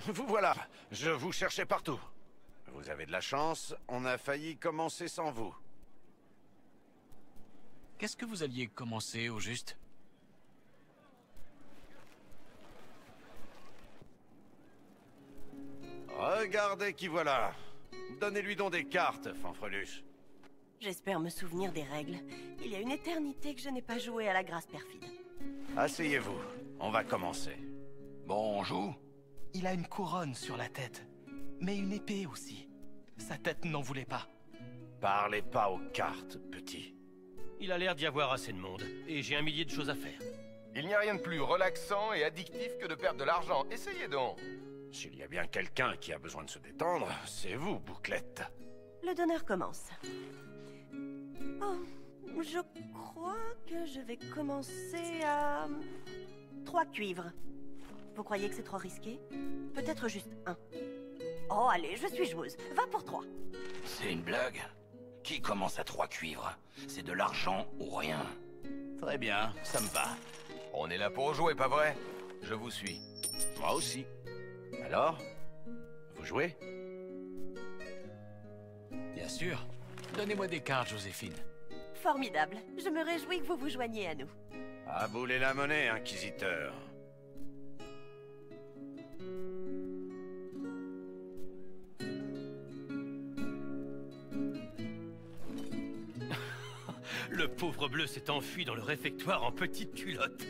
Vous voilà. Je vous cherchais partout. Vous avez de la chance, on a failli commencer sans vous. Qu'est-ce que vous alliez commencer au juste? Regardez qui voilà. Donnez-lui donc des cartes, fanfreluche. J'espère me souvenir des règles. Il y a une éternité que je n'ai pas joué à la grâce perfide. Asseyez-vous, on va commencer. Bonjour. Il a une couronne sur la tête, mais une épée aussi. Sa tête n'en voulait pas. Parlez pas aux cartes, petit. Il a l'air d'y avoir assez de monde, et j'ai un millier de choses à faire. Il n'y a rien de plus relaxant et addictif que de perdre de l'argent. Essayez donc. S'il y a bien quelqu'un qui a besoin de se détendre, c'est vous, Bouclette. Le donneur commence. Oh, je crois que je vais commencer à... 3 cuivres. Vous croyez que c'est trop risqué? Peut-être juste 1. Oh, allez, je suis joueuse. Va pour 3. C'est une blague. Qui commence à 3 cuivres? C'est de l'argent ou rien. Très bien, ça me va. On est là pour jouer, pas vrai? Je vous suis. Moi aussi. Alors? Vous jouez? Bien sûr. Donnez-moi des cartes, Joséphine. Formidable. Je me réjouis que vous vous joigniez à nous. Aboulez la monnaie, inquisiteur. Le pauvre bleu s'est enfui dans le réfectoire en petite culotte.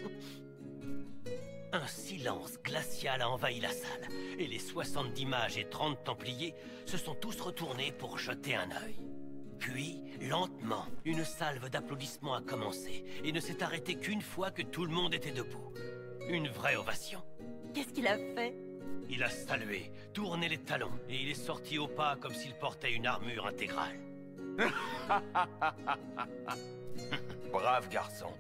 Un silence glacial a envahi la salle, et les 70 mages et 30 templiers se sont tous retournés pour jeter un œil. Puis, lentement, une salve d'applaudissements a commencé, et ne s'est arrêtée qu'une fois que tout le monde était debout. Une vraie ovation. Qu'est-ce qu'il a fait? Il a salué, tourné les talons, et il est sorti au pas comme s'il portait une armure intégrale. Brave garçon.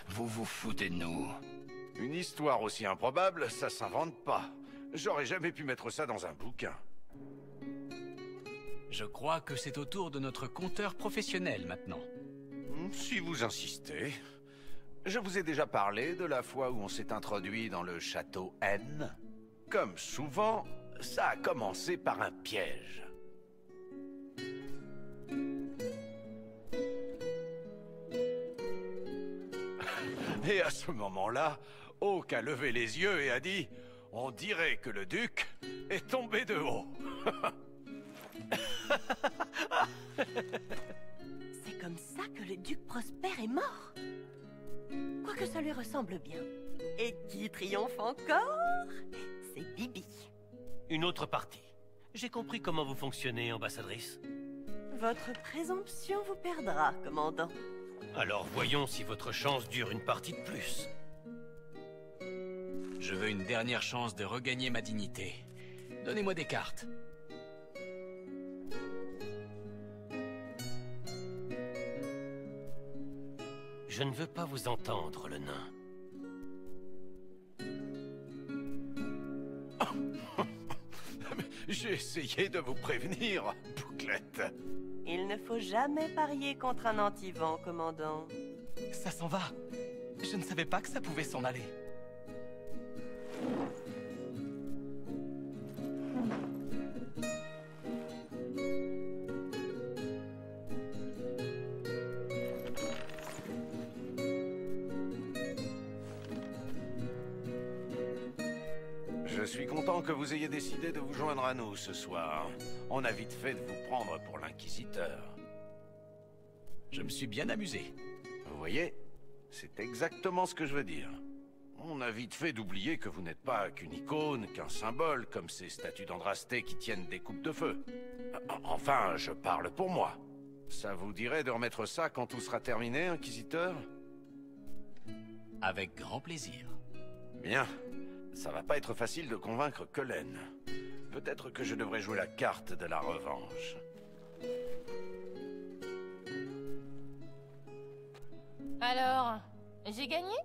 Vous vous foutez de nous. Une histoire aussi improbable, ça s'invente pas. J'aurais jamais pu mettre ça dans un bouquin. Je crois que c'est au tour de notre conteur professionnel maintenant. Si vous insistez. Je vous ai déjà parlé de la fois où on s'est introduit dans le château N. Comme souvent, ça a commencé par un piège. Et à ce moment-là, Hawk a levé les yeux et a dit « On dirait que le duc est tombé de haut. » C'est comme ça que le duc Prosper est mort. Quoique ça lui ressemble bien. Et qui triomphe encore? C'est Bibi. Une autre partie. J'ai compris comment vous fonctionnez, ambassadrice. Votre présomption vous perdra, commandant. Alors voyons si votre chance dure une partie de plus. Je veux une dernière chance de regagner ma dignité. Donnez-moi des cartes. Je ne veux pas vous entendre, le nain. J'ai essayé de vous prévenir, Bouclette. Il ne faut jamais parier contre un anti-vent, commandant. Ça s'en va. Je ne savais pas que ça pouvait s'en aller. Je suis content que vous ayez décidé de vous joindre à nous ce soir. On a vite fait de vous prendre pour l'inquisiteur. Je me suis bien amusé. Vous voyez, c'est exactement ce que je veux dire. On a vite fait d'oublier que vous n'êtes pas qu'une icône, qu'un symbole, comme ces statues d'Andrasté qui tiennent des coupes de feu. Enfin, je parle pour moi. Ça vous dirait de remettre ça quand tout sera terminé, inquisiteur? Avec grand plaisir. Bien. Ça va pas être facile de convaincre Cullen. Peut-être que je devrais jouer la carte de la revanche. Alors, j'ai gagné?